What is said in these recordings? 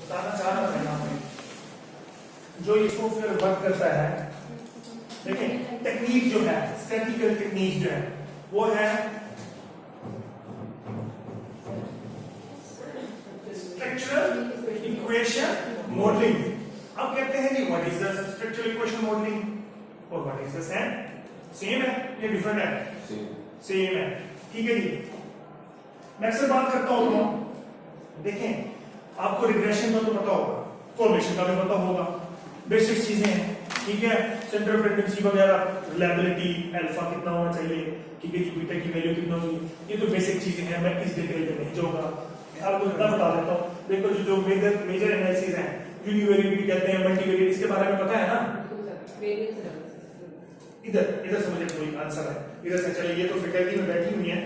बताना चाह रहा था यहाँ पे जो इसको फिर वर्क करता है। देखिए टेक्निक जो है, स्टैटिस्टिकल टेक्निक जो है वो है स्ट्रक्चरल इक्वेशन मॉडलिंग। अब कहते हैं जी what is the structural equation modelling और what is the same. Same है या डिफरेंट है? सेम है, ठीक है जी। मैं अक्सर बात करता हूं तो देखें आपको रिग्रेशन का तो पता होगा, कोरिलेशन का भी पता होगा, बेसिक चीजें हैं, ठीक है। सेंटर टेंडेंसी वगैरह, रिलायबिलिटी, अल्फा कितना होना चाहिए, ठीक है जी, बीटा की वैल्यू कितना होगी, ये तो बेसिक चीजें हैं, मैं इस डिटेल में नहीं जाऊंगा, आपको इतना बता देता हूं। देखो जो मेजर एनालिसिस है, यूनिवेरिएट कहते हैं, मल्टीवेरिएट, इसके बारे में पता है ना? इधर समझे कोई आंसर है इधर से। चलिए ये तो फैकल्टी में बैठी हुई है,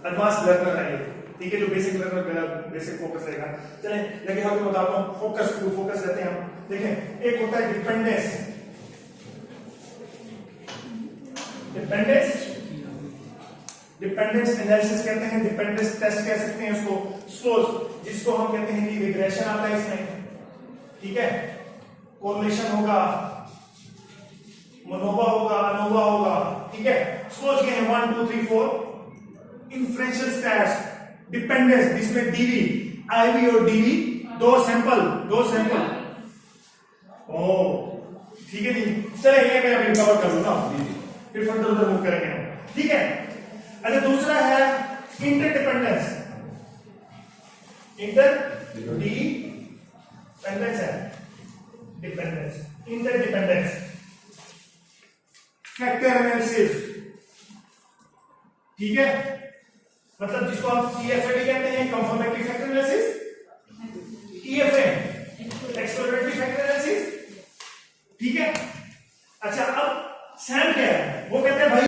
एडवांस लर्नर है ये, ठीक है, जो बेसिक लर्नर बेसिक फोकस रहेगा। चलें लेकिन हम बताता हूं फोकस रहते हैं हम। देखें एक होता है डिपेंडेंस एनालिसिस कहते हैं, डिपेंडेंस टेस्ट कह सकते हैं उसको, सपोज जिसको हम कहते हैं कि रिग्रेशन आता है इसमें, ठीक है, कोरिलेशन होगा, मनोवा होगा, अनोवा होगा, ठीक है। सपोज के 1 2 3 4 इन्फ्रेंशियल स्टैट्स डिपेंडेंस, जिसमें डीवी आईवी और डीवी दो सैंपल ओ ठीक है जी। चले ये मैं अभी कवर कर लूंगा, फिर फर्दर उधर मूव करेंगे हम, ठीक है। अच्छा दूसरा है इंटरडिपेंडेंस है, डिपेंडेंस, इंटरडिपेंडेंस, फैक्टर एनालिसिस, ठीक है, मतलब जिसको हम CFA कहते हैं, confirmatory factor analysis, EFA exploratory factor analysis, ठीक है। अच्छा अब सैम क्या है, वो कहते हैं भाई